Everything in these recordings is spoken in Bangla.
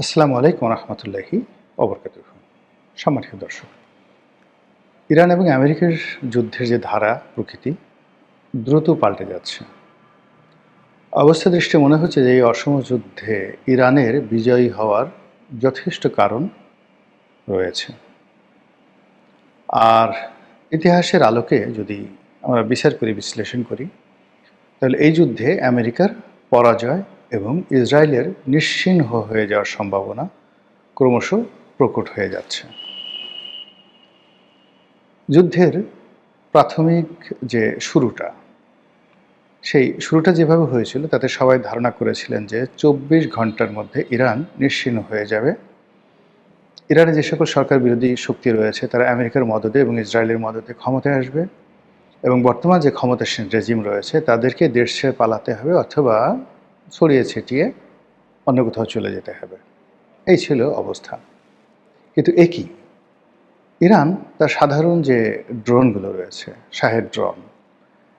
আসসালামু আলাইকুম রহমতুল্লাহি ওবরকাতুহ। সম্মানিত দর্শক, ইরান এবং আমেরিকার যুদ্ধের যে ধারা প্রকৃতি দ্রুত পাল্টে যাচ্ছে। অবস্থা দৃষ্টে মনে হচ্ছে যে এই অসম যুদ্ধে ইরানের বিজয়ী হওয়ার যথেষ্ট কারণ রয়েছে। আর ইতিহাসের আলোকে যদি আমরা বিচার করি, বিশ্লেষণ করি, তাহলে এই যুদ্ধে আমেরিকার পরাজয় এবং ইসরায়েলের নিশ্চিহ্ন হয়ে যাওয়ার সম্ভাবনা ক্রমশ প্রকট হয়ে যাচ্ছে। যুদ্ধের প্রাথমিক যে শুরুটা যেভাবে হয়েছিল তাতে সবাই ধারণা করেছিলেন যে ২৪ ঘন্টার মধ্যে ইরান নিশ্চিহ্ন হয়ে যাবে। ইরানে যে সকল সরকার বিরোধী শক্তি রয়েছে তারা আমেরিকার মদদে এবং ইসরায়েলের মদদে ক্ষমতায় আসবে এবং বর্তমান যে ক্ষমতাসীন রেজিম রয়েছে তাদেরকে দেশ ছেড়ে পালাতে হবে অথবা ছড়িয়ে ছিটিয়ে অন্য কোথাও চলে যেতে হবে। এই ছিল অবস্থা। কিন্তু একই ইরান তার সাধারণ যে ড্রোনগুলো রয়েছে, শাহেদ ড্রোন,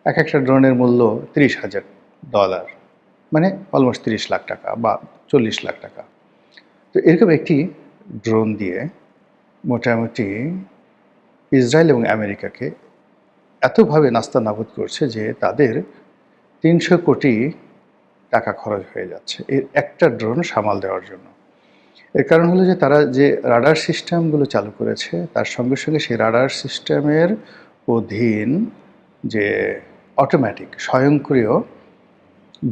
এক একটা ড্রোনের মূল্য $৩০,০০০, মানে অলমোস্ট ৩০ লাখ টাকা বা ৪০ লাখ টাকা। তো এরকম একটি ড্রোন দিয়ে মোটামুটি ইসরায়েল এবং আমেরিকাকে এতভাবে নাস্তানাবুদ করছে যে তাদের ৩০০ কোটি টাকা খরচ হয়ে যাচ্ছে এর একটা ড্রোন সামাল দেওয়ার জন্য। এর কারণ হলো যে তারা যে রাডার সিস্টেমগুলো চালু করেছে তার সঙ্গে সঙ্গে সেই রাডার সিস্টেমের অধীন যে অটোমেটিক স্বয়ংক্রিয়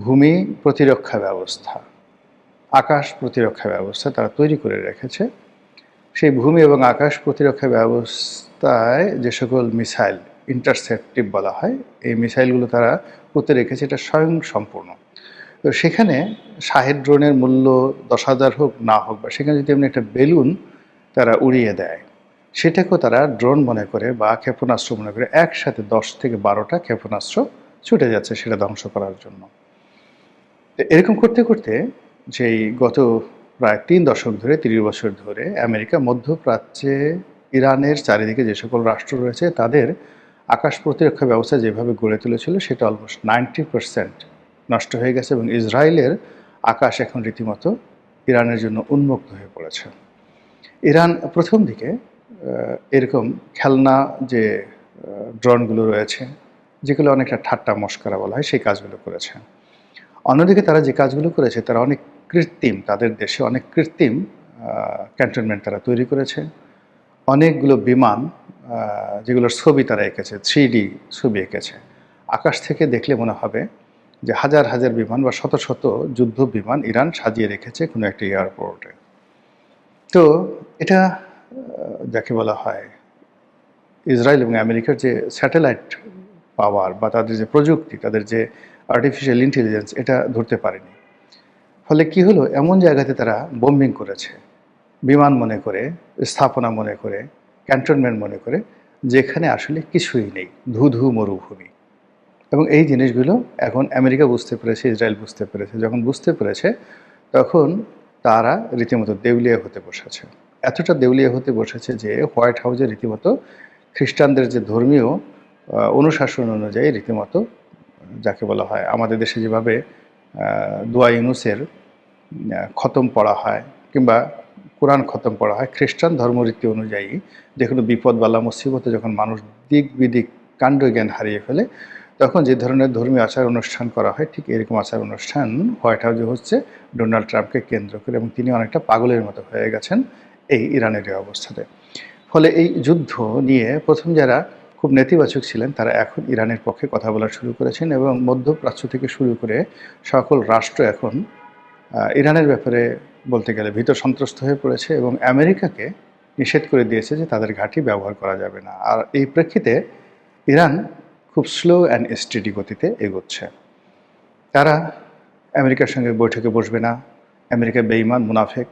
ভূমি প্রতিরক্ষা ব্যবস্থা, আকাশ প্রতিরক্ষা ব্যবস্থা তারা তৈরি করে রেখেছে। সেই ভূমি এবং আকাশ প্রতিরক্ষা ব্যবস্থায় যে সকল মিসাইল ইন্টারসেপ্টিভ বলা হয়, এই মিসাইলগুলো তারা পুঁতে রেখেছে, এটা স্বয়ংসম্পূর্ণ। তো সেখানে শাহেদ ড্রোনের মূল্য ১০,০০০ হোক না হোক, বা সেখানে যদি এমনি একটা বেলুন তারা উড়িয়ে দেয়, সেটাকেও তারা ড্রোন মনে করে বা ক্ষেপণাস্ত্র মনে করে একসাথে ১০ থেকে ১২টা ক্ষেপণাস্ত্র ছুটে যাচ্ছে সেটা ধ্বংস করার জন্য। এরকম করতে করতে যেই গত প্রায় ৩ দশক ধরে, ৩০ বছর ধরে আমেরিকা মধ্যপ্রাচ্যে ইরানের চারিদিকে যে সকল রাষ্ট্র রয়েছে তাদের আকাশ প্রতিরক্ষা ব্যবস্থা যেভাবে গড়ে তুলেছিল সেটা অলমোস্ট 90% নষ্ট হয়ে গেছে এবং ইসরায়েলের আকাশ এখন রীতিমতো ইরানের জন্য উন্মুক্ত হয়ে পড়েছে। ইরান প্রথম দিকে এরকম খেলনা যে ড্রোনগুলো রয়েছে, যেগুলো অনেকটা ঠাট্টা মশকরা বলা হয়, সেই কাজগুলো করেছে। অন্যদিকে তারা যে কাজগুলো করেছে তারা অনেক কৃত্রিম, তাদের দেশে অনেক কৃত্রিম ক্যান্টনমেন্ট তারা তৈরি করেছে। অনেকগুলো বিমান যেগুলোর ছবি তারা এঁকেছে, 3D ছবি এঁকেছে। আকাশ থেকে দেখলে মনে হবে যে হাজার হাজার বিমান বা শত শত যুদ্ধ বিমান ইরান সাজিয়ে রেখেছে কোনো একটা এয়ারপোর্টে। তো এটা যাকে বলা হয় ইসরায়েল এবং আমেরিকার যে স্যাটেলাইট পাওয়ার বা তাদের যে প্রযুক্তি, তাদের যে আর্টিফিশিয়াল ইন্টেলিজেন্স, এটা ধরতে পারেনি। ফলে কি হলো, এমন জায়গাতে তারা বোম্বিং করেছে বিমান মনে করে, স্থাপনা মনে করে, ক্যান্টনমেন্ট মনে করে, যেখানে আসলে কিছুই নেই, ধু মরুভূমি। এবং এই জিনিসগুলো এখন আমেরিকা বুঝতে পেরেছে, ইসরায়েল বুঝতে পেরেছে। যখন বুঝতে পেরেছে তখন তারা রীতিমতো দেউলিয়া হতে বসেছে। এতটা দেউলিয়া হতে বসেছে যে হোয়াইট হাউসে রীতিমতো খ্রিস্টানদের যে ধর্মীয় অনুশাসন অনুযায়ী রীতিমতো, যাকে বলা হয় আমাদের দেশে যেভাবে দোয়া ইউনুসের খতম পড়া হয় কিংবা কোরআন খতম পড়া হয়, খ্রিস্টান ধর্মরীতি অনুযায়ী যে কোনো বিপদ বালা মুসিবতে যখন মানুষ দিক বিদিক কাণ্ড জ্ঞান হারিয়ে ফেলে তখন যে ধরনের ধর্মীয় আচার অনুষ্ঠান করা হয়, ঠিক এরকম আচার অনুষ্ঠান হোয়াইট হাউসে হচ্ছে ডোনাল্ড ট্রাম্পকে কেন্দ্র করে, এবং তিনি অনেকটা পাগলের মতো হয়ে গেছেন এই ইরানের এই অবস্থাতে। ফলে এই যুদ্ধ নিয়ে প্রথম যারা খুব নেতিবাচক ছিলেন তারা এখন ইরানের পক্ষে কথা বলা শুরু করেছেন এবং মধ্যপ্রাচ্য থেকে শুরু করে সকল রাষ্ট্র এখন ইরানের ব্যাপারে বলতে গেলে ভীত সন্ত্রস্ত হয়ে পড়েছে এবং আমেরিকাকে নিষেধ করে দিয়েছে যে তাদের ঘাঁটি ব্যবহার করা যাবে না। আর এই প্রেক্ষিতে ইরান খুব স্লো অ্যান্ড স্টেডি গতিতে এগোচ্ছে। তারা আমেরিকার সঙ্গে বৈঠকে বসবে না, আমেরিকা বেঈমান মুনাফেক।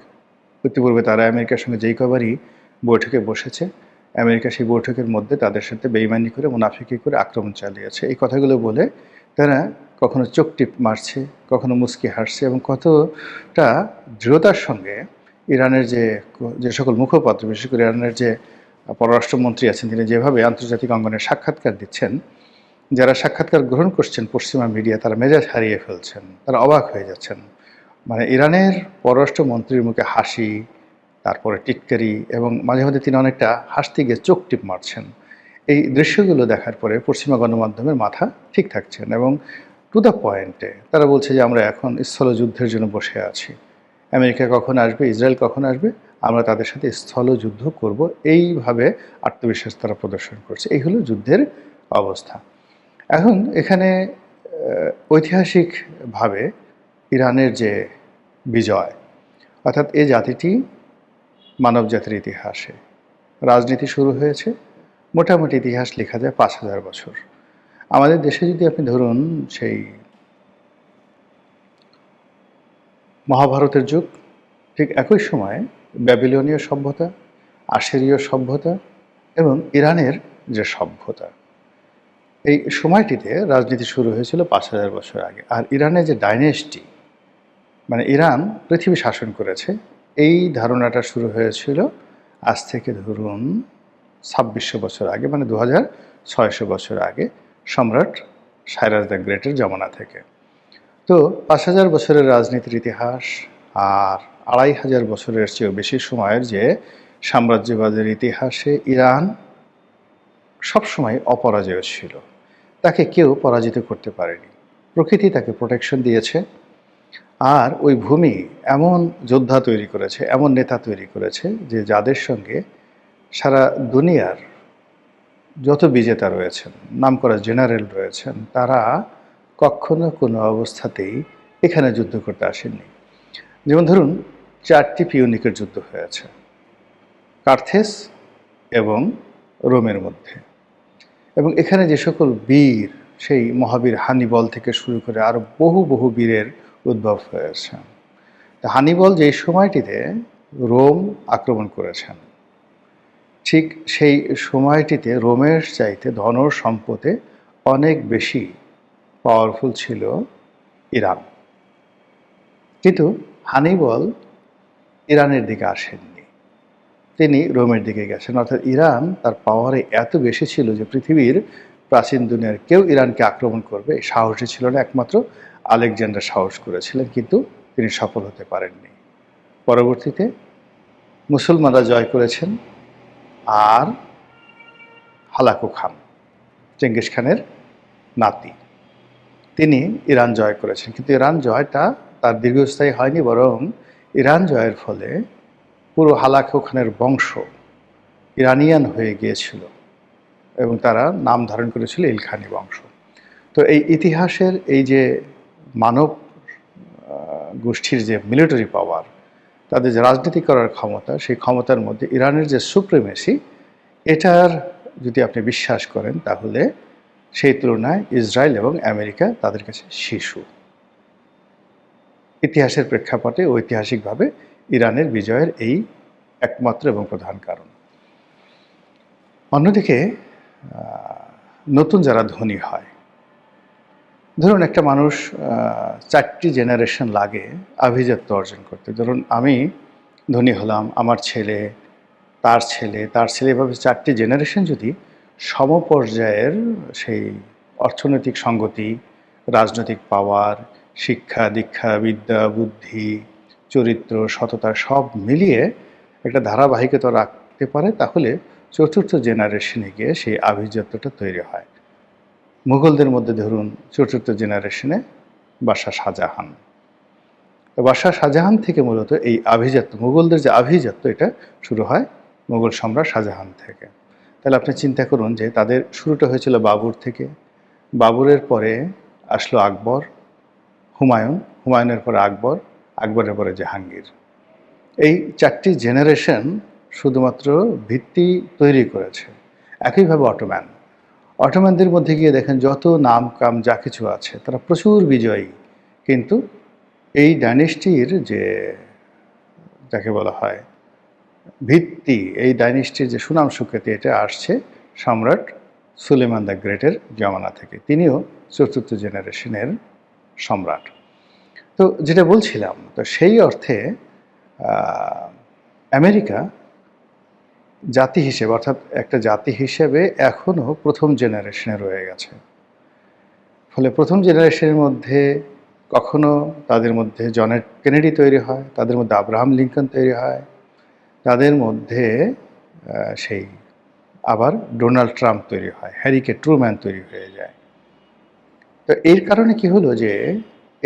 ইতিপূর্বে তারা আমেরিকার সঙ্গে যেই কবারই বৈঠকে বসেছে, আমেরিকা সেই বৈঠকের মধ্যে তাদের সাথে বেঈমানি করে, মুনাফিকি করে আক্রমণ চালিয়েছে। এই কথাগুলো বলে তারা কখনো চোখ টিপ মারছে, কখনো মুচকি হাসছে এবং কতটা দৃঢ়তার সঙ্গে ইরানের যে সকল মুখপাত্র, বিশেষ করে ইরানের যে পররাষ্ট্রমন্ত্রী আছেন, তিনি যেভাবে আন্তর্জাতিক অঙ্গনে সাক্ষাৎকার দিচ্ছেন, যারা সাক্ষাৎকার গ্রহণ করছেন পশ্চিমা মিডিয়া, তারা মেজাজ হারিয়ে ফেলছেন, তারা অবাক হয়ে যাচ্ছেন। মানে ইরানের পররাষ্ট্রমন্ত্রীর মুখে হাসি, তারপরে টিটকারি, এবং মাঝে মাঝে তিনি অনেকটা হাসতে গিয়ে চোখ টিপ মারছেন। এই দৃশ্যগুলো দেখার পরে পশ্চিমা গণমাধ্যমের মাথা ঠিক থাকছেন এবং টু দ্য পয়েন্টে তারা বলছে যে আমরা এখন স্থলযুদ্ধের জন্য বসে আছি। আমেরিকা কখন আসবে, ইসরায়েল কখন আসবে, আমরা তাদের সাথে স্থলযুদ্ধ করব, এইভাবে আত্মবিশ্বাস তারা প্রদর্শন করছে। এই হলো যুদ্ধের অবস্থা। এখন এখানে ঐতিহাসিকভাবে ইরানের যে বিজয়, অর্থাৎ এই জাতিটি মানব জাতির ইতিহাসে রাজনীতি শুরু হয়েছে, মোটামুটি ইতিহাস লেখা যায় ৫,০০০ বছর। আমাদের দেশে যদি আপনি ধরুন সেই মহাভারতের যুগ, ঠিক একই সময়ে ব্যাবিলনীয় সভ্যতা, আশিরীয় সভ্যতা এবং ইরানের যে সভ্যতা, এই সময়টিতে রাজনীতি শুরু হয়েছিল ৫,০০০ বছর আগে। আর ইরানের যে ডাইনেস্টি, মানে ইরান পৃথিবী শাসন করেছে, এই ধারণাটা শুরু হয়েছিল আজ থেকে ধরুন ২৬০০ বছর আগে, মানে ২৬০০ বছর আগে, সম্রাট সাইরাস দ্য গ্রেটের জমানা থেকে। তো ৫,০০০ বছরের রাজনীতির ইতিহাস আর ২৫০০ বছরের চেয়েও বেশি সময়ের যে সাম্রাজ্যবাদের ইতিহাসে ইরান সবসময় অপরাজেয় ছিল। তাকে কেউ পরাজিত করতে পারেনি। প্রকৃতি তাকে প্রোটেকশন দিয়েছে। আর ওই ভূমি এমন যোদ্ধা তৈরি করেছে, এমন নেতা তৈরি করেছে, যে যাদের সঙ্গে সারা দুনিয়ার যত বিজেতা রয়েছেন, নামকরা জেনারেল রয়েছেন, তারা কখনো কোনো অবস্থাতেই এখানে যুদ্ধ করতে আসেননি। যেমন ধরুন ৪টি পিউনিকের যুদ্ধ হয়েছে কার্থেস এবং রোমের মধ্যে, এবং এখানে যে সকল বীর, সেই মহাবীর হানিবল থেকে শুরু করে আরও বহু বহু বীরের উদ্ভব হয়েছে। হানিবল যেই সময়টিতে রোম আক্রমণ করেছেন, ঠিক সেই সময়টিতে রোমের চাইতে ধন সম্পদে অনেক বেশি পাওয়ারফুল ছিল ইরান। কিন্তু হানিবল ইরানের দিকে আসেননি, তিনি রোমের দিকে গেছেন। অর্থাৎ ইরান তার পাওয়ারে এত বেশি ছিল যে পৃথিবীর প্রাচীন দুনিয়ার কেউ ইরানকে আক্রমণ করবে এই সাহসী ছিল না। একমাত্র আলেকজান্ডার সাহস করেছিলেন, কিন্তু তিনি সফল হতে পারেননি। পরবর্তীতে মুসলমানরা জয় করেছেন, আর হালাকু খান, চেঙ্গিস খানের নাতি, তিনি ইরান জয় করেছেন। কিন্তু ইরান জয়টা তার দীর্ঘস্থায়ী হয়নি, বরং ইরান জয়ের ফলে পুরো হালাকু খানের বংশ ইরানিয়ান হয়ে গিয়েছিল এবং তারা নাম ধারণ করেছিল ইলখানি বংশ। তো এই ইতিহাসের এই যে মানব গোষ্ঠীর যে মিলিটারি পাওয়ার, তাদের যে রাজনীতি করার ক্ষমতা, সেই ক্ষমতার মধ্যে ইরানের যে সুপ্রিমেসি, এটার যদি আপনি বিশ্বাস করেন, তাহলে সেই তুলনায় ইসরায়েল এবং আমেরিকা তাদের কাছে শিশু। ইতিহাসের প্রেক্ষাপটে ঐতিহাসিকভাবে ইরানের বিজয়ের এই একমাত্র এবং প্রধান কারণ। অন্যদিকে নতুন যারা ধনী হয়, ধরুন একটা মানুষ 4টি জেনারেশন লাগে আভিজাত্য অর্জন করতে। ধরুন আমি ধনী হলাম, আমার ছেলে, তার ছেলে, তার ছেলে, এভাবে 4টি জেনারেশন যদি সমপর্যায়ের সেই অর্থনৈতিক সঙ্গতি, রাজনৈতিক পাওয়ার, শিক্ষা দীক্ষা, বিদ্যা বুদ্ধি, চরিত্র, সততা সব মিলিয়ে একটা ধারাবাহিকতা রাখতে পারে, তাহলে 4র্থ জেনারেশনে গিয়ে সেই আভিজাত্যটা তৈরি হয়। মুঘলদের মধ্যে ধরুন 4র্থ জেনারেশনে বাদশাহ শাহজাহান। তো বাদশাহ শাহজাহান থেকে মূলত এই আভিজাত্য, মুঘলদের যে আভিজাত্য, এটা শুরু হয় মুঘল সম্রাট শাহজাহান থেকে। তাহলে আপনি চিন্তা করুন যে তাদের শুরুটা হয়েছিল বাবর থেকে, বাবরের পরে আসলো আকবর, হুমায়ুন, হুমায়ুনের পরে আকবর, আকবরের পরে জাহাঙ্গীর। এই 4টি জেনারেশন শুধুমাত্র ভিত্তি তৈরি করেছে। একইভাবে অটোম্যানদের মধ্যে গিয়ে দেখেন যত নাম কাম যা কিছু আছে, তারা প্রচুর বিজয়ী, কিন্তু এই ডাইনেস্টির যে যাকে বলা হয় ভিত্তি, এই ডাইনেস্টির যে সুনাম সুখ্যাতি, এটা আসছে সম্রাট সুলেমান দ্য গ্রেটের জমানা থেকে। তিনিও 4র্থ জেনারেশনের সম্রাট। তো যেটা বলছিলাম, তো সেই অর্থে আমেরিকা জাতি হিসেবে, অর্থাৎ একটা জাতি হিসেবে এখনও প্রথম জেনারেশনে রয়ে গেছে। ফলে প্রথম জেনারেশনের মধ্যে কখনো তাদের মধ্যে জন এফ কেনেডি তৈরি হয়, তাদের মধ্যে আব্রাহাম লিঙ্কন তৈরি হয়, তাদের মধ্যে সেই আবার ডোনাল্ড ট্রাম্প তৈরি হয়, হ্যারি কে ট্রুম্যান তৈরি হয়ে যায়। তো এর কারণে কি হলো যে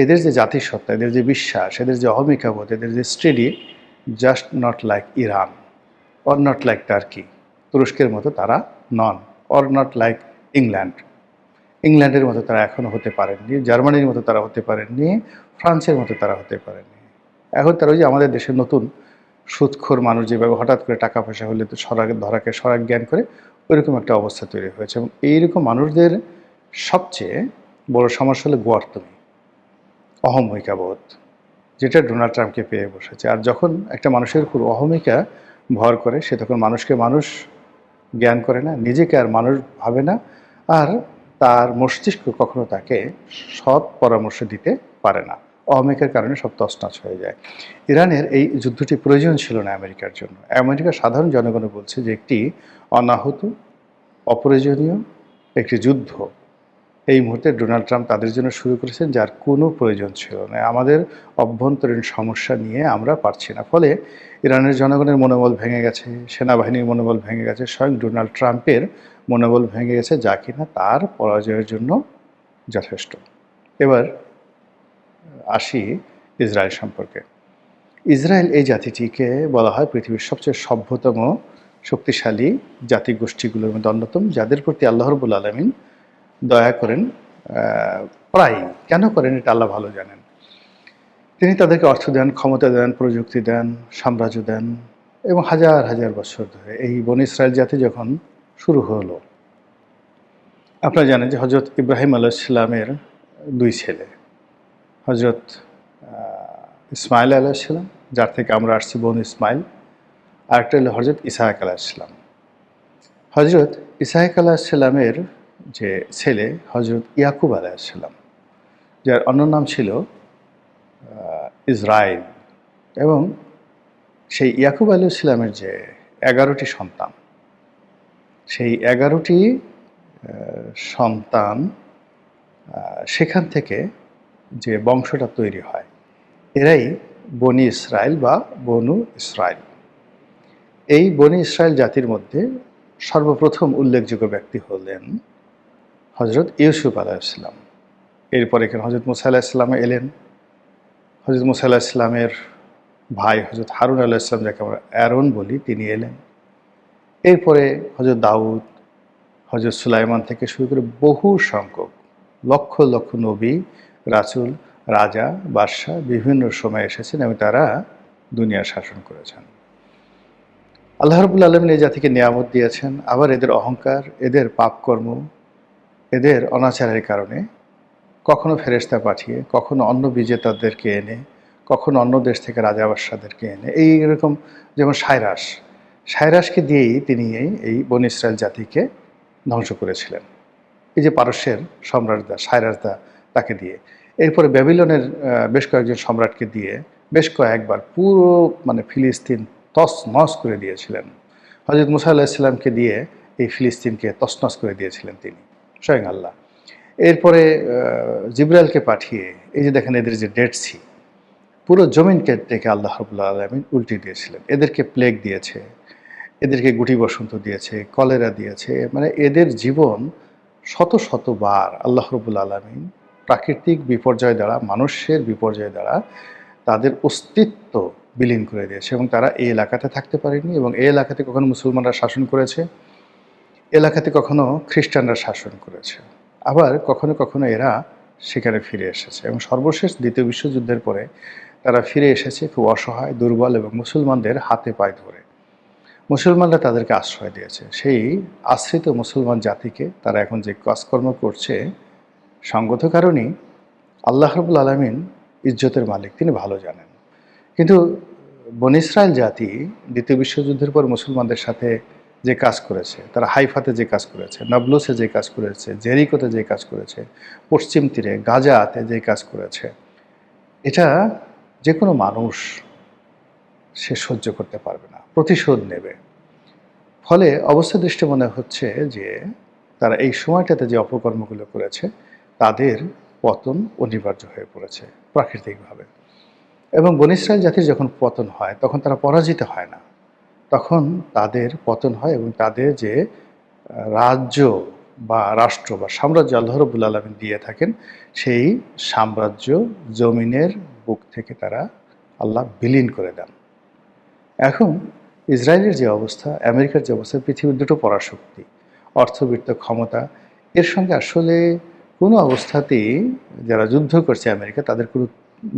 এদের যে জাতিসত্তা, এদের যে বিশ্বাস, এদের যে অহমিকাবোধ, এদের যে steady, just not like Iran or not like turkey, তুরস্কের মতো তারা নন, অর নট লাইক ইংল্যান্ড, ইংল্যান্ডের মতো তারা এখনও হতে পারেননি, জার্মানির মতো তারা হতে পারেননি, ফ্রান্সের মতো তারা হতে পারেননি। এখন তারা ওই যে আমাদের দেশের নতুন সুদখোর মানুষ যেভাবে হঠাৎ করে টাকা পয়সা হলে তো ধরাকে সরাক জ্ঞান করে, ওইরকম একটা অবস্থা তৈরি হয়েছে। এবং এইরকম মানুষদের সবচেয়ে বড় সমস্যা হলো গোয়ার্তমি, অহমিকাবোধ, যেটা ডোনাল্ড ট্রাম্পকে পেয়ে বসেছে। আর যখন একটা মানুষের উপর অহমিকা ভর করে, সে তখন মানুষকে মানুষ জ্ঞান করে না, নিজেকে আর মানুষ ভাবে না, আর তার মস্তিষ্ক কখনো তাকে সৎ পরামর্শ দিতে পারে না। অহমিকার কারণে সব তছনছ হয়ে যায়। ইরানের এই যুদ্ধটি প্রয়োজন ছিল না আমেরিকার জন্য। আমেরিকার সাধারণ জনগণ বলছে যে একটি অনাহত, অপ্রয়োজনীয় একটি যুদ্ধ এই মুহূর্তে ডোনাল্ড ট্রাম্প তাদের জন্য শুরু করেছেন, যার কোনো প্রয়োজন ছিল না। আমাদের অভ্যন্তরীণ সমস্যা নিয়ে আমরা পারছি না, ফলে ইরানের জনগণের মনোবল ভেঙে গেছে, সেনাবাহিনীর মনোবল ভেঙে গেছে, স্বয়ং ডোনাল্ড ট্রাম্পের মনোবল ভেঙে গেছে, যা কিনা তার পরাজয়ের জন্য যথেষ্ট। এবার আসি ইসরায়েল সম্পর্কে। ইসরায়েল এই জাতিটিকে বলা হয় পৃথিবীর সবচেয়ে সভ্যতম শক্তিশালী জাতিগোষ্ঠীগুলোর মধ্যে অন্যতম, যাদের প্রতি আল্লাহ রাব্বুল আলামিন দয়া করেন প্রায়। কেন করেন এটা আল্লাহ ভালো জানেন। তিনি তাদেরকে অর্থ দেন, ক্ষমতা দেন, প্রযুক্তি দেন, সাম্রাজ্য দেন, এবং হাজার হাজার বছর ধরে এই বনী ইসরায়েল জাতি যখন শুরু হলো, আপনারা জানেন যে হজরত ইব্রাহিম আলাইহিস সালামের দুই ছেলে, হজরত ইসমাইল আলাইহিস সালাম, যার থেকে আমরা আসছি বনু ইসমাইল, আরেকটা হলো হজরত ইসহাক আলাইহিস সালাম। হজরত ইসহাক আলাইহিস সালামের যে ছেলে হজরত ইয়াকুব আলাইহিস সালাম, যার অন্য নাম ছিল ইসরায়েল, এবং সেই ইয়াকুব আলাইহিস সালামের যে 11টি সন্তান, সেই 11টি সন্তান, সেখান থেকে যে বংশটা তৈরি হয়, এরাই বনি ইসরায়েল বা বনু ইসরায়েল। এই বনি ইসরায়েল জাতির মধ্যে সর্বপ্রথম উল্লেখযোগ্য ব্যক্তি হলেন হজরত ইউসুফ আলাইহিস সালাম। এরপর এখানে হজরত মুসা আলাইহিস সালাম এলেন। হজরত মুসা আলাইহিস সালামের ভাই হজরত হারুন আলাইহিস সালাম, যাকে আমরা অ্যারন বলি, তিনি এলেন। এরপরে হজরত দাউদ, হজরত সুলাইমান থেকে শুরু করে বহু সংখ্যক লক্ষ লক্ষ নবী, রাসূল, রাজা, বাদশাহ বিভিন্ন সময় এসেছেন এবং তারা দুনিয়া শাসন করেছেন। আল্লাহ রাব্বুল আলামিন এই জাতিকে নিয়ামত দিয়েছেন, আবার এদের অহংকার, এদের পাপকর্ম, এদের অনাচারের কারণে কখনো ফেরেশতা পাঠিয়ে, কখনো অন্য বিজেতাদেরকে এনে, কখনো অন্য দেশ থেকে রাজা বাদশাদেরকে এনে, এইরকম, যেমন সায়রাসকে দিয়েই তিনি এই বনী ইসরায়েল জাতিকে ধ্বংস করেছিলেন। এই যে পারস্যের সম্রাটদা সায়রাসদা, তাকে দিয়ে, এরপরে ব্যাবিলনের বেশ কয়েকজন সম্রাটকে দিয়ে বেশ কয়েকবার পুরো ফিলিস্তিন তছনছ করে দিয়েছিলেন। হজরত মুসা আলাইহিস সালামকে দিয়ে এই ফিলিস্তিনকে তছনছ করে দিয়েছিলেন তিনি, স্বয়ং আল্লাহ। এরপরে জিবরাইলকে পাঠিয়ে, এই যে দেখেন এদের যে ডেড সি, পুরো জমিনকে দেখে আল্লাহ রাব্বুল আলামিন উল্টে দিয়েছিলেন। এদেরকে প্লেগ দিয়েছে, এদেরকে গুটি বসন্ত দিয়েছে, কলেরা দিয়েছে, এদের জীবন শত শতবার আল্লাহ রাব্বুল আলামিন প্রাকৃতিক বিপর্যয় দ্বারা, মানুষের বিপর্যয় দ্বারা তাদের অস্তিত্ব বিলীন করে দিয়েছে, এবং তারা এই এলাকাতে থাকতে পারেনি। এবং এই এলাকাতে কখনো মুসলমানরা শাসন করেছে, এলাকাতে কখনো খ্রিস্টানরা শাসন করেছে, আবার কখনো কখনো এরা সেখানে ফিরে এসেছে। এবং সর্বশেষ দ্বিতীয় বিশ্বযুদ্ধের পরে তারা ফিরে এসেছে খুব অসহায়, দুর্বল এবং মুসলমানদের হাতে পায়ে ধরে। মুসলমানরা তাদেরকে আশ্রয় দিয়েছে। সেই আশ্রিত মুসলমান জাতিকে তারা এখন যে কাজকর্ম করছে, সঙ্গত কারণেই আল্লাহ রাব্বুল আলামিন ইজ্জতের মালিক, তিনি ভালো জানেন। কিন্তু বনী ইসরায়েল জাতি দ্বিতীয় বিশ্বযুদ্ধের পর মুসলমানদের সাথে যে কাজ করেছে, তারা হাইফাতে যে কাজ করেছে, নাবলুসে যে কাজ করেছে, জেরিকোতে যে কাজ করেছে, পশ্চিম তীরে গাজাতে যে কাজ করেছে, এটা যে কোনো মানুষ সে সহ্য করতে পারবে না, প্রতিশোধ নেবে। ফলে অবস্থা দৃষ্টি মনে হচ্ছে যে তারা এই সময়টাতে যে অপকর্মগুলো করেছে, তাদের পতন অনিবার্য হয়ে পড়েছে প্রাকৃতিকভাবে। এবং বনী ইসরাইল জাতির যখন পতন হয় তখন তারা পরাজিত হয় না, তখন তাদের পতন হয় এবং তাদের যে রাজ্য বা রাষ্ট্র বা সাম্রাজ্য আল্লাহ রাব্বুল আলামিন দিয়ে থাকেন, সেই সাম্রাজ্য জমিনের বুক থেকে তারা আল্লাহ বিলীন করে দেন। এখন ইসরায়েলের যে অবস্থা, আমেরিকার যে অবস্থা, পৃথিবীর দুটো পরাশক্তি, অর্থবিত্ত ক্ষমতা, এর সঙ্গে আসলে কোনো অবস্থাতেই যারা যুদ্ধ করছে আমেরিকা, তাদের কোনো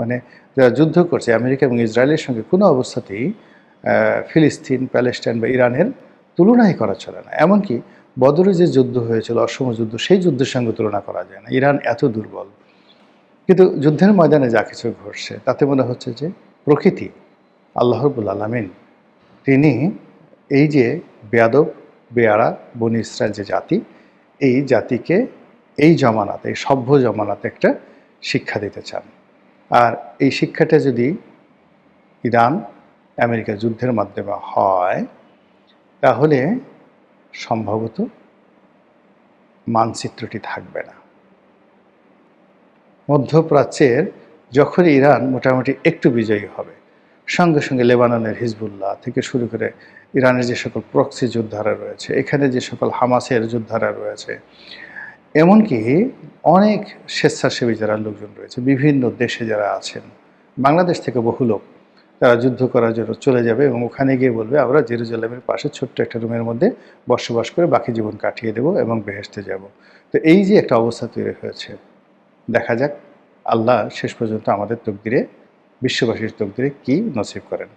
মানে যারা যুদ্ধ করছে আমেরিকা এবং ইসরায়েলের সঙ্গে কোনো অবস্থাতেই ফিলিস্তিন, প্যালেস্টাইন বা ইরানের তুলনাই করা চলে না। এমনকি বদরে যে যুদ্ধ হয়েছিল, অসম যুদ্ধ, সেই যুদ্ধের সঙ্গে তুলনা করা যায় না। ইরান এত দুর্বল। কিন্তু যুদ্ধের ময়দানে যা কিছু ঘটছে তাতে মনে হচ্ছে যে প্রকৃতি, আল্লাহ রাব্বুল আলামিন, তিনি এই যে বেয়াদব বেয়াড়া বনী ইসরায়েল যে জাতি, এই জাতিকে এই জমানাতে, এই সভ্য জমানাতে একটা শিক্ষা দিতে চান। আর এই শিক্ষাটা যদি ইরান আমেরিকা যুদ্ধের মাধ্যমে হয়, তাহলে সম্ভবত মানচিত্রটি থাকবে না। মধ্যপ্রাচ্যের যখন ইরান মোটামুটি একটু বিজয়ী হবে, সঙ্গে সঙ্গে লেবাননের হিজবুল্লাহ থেকে শুরু করে ইরানের যে সকল প্রক্সি যোদ্ধারা রয়েছে, এখানে যে সকল হামাসের যোদ্ধারা রয়েছে, এমনকি অনেক স্বেচ্ছাসেবী যারা লোকজন রয়েছে বিভিন্ন দেশে যারা আছেন, বাংলাদেশ থেকে বহু লোক, তারা যুদ্ধ করার জন্য চলে যাবে এবং ওখানে গিয়ে বলবে আমরা জেরুজালেমের পাশে ছোট্ট একটা রুমের মধ্যে বসবাস করে বাকি জীবন কাটিয়ে দেব এবং বেহেশতে যাব। তো এই যে একটা অবস্থা তৈরি হয়েছে, দেখা যাক আল্লাহ শেষ পর্যন্ত আমাদের তকদিরে, বিশ্ববাসীর তকদিরে কি নসিব করেন।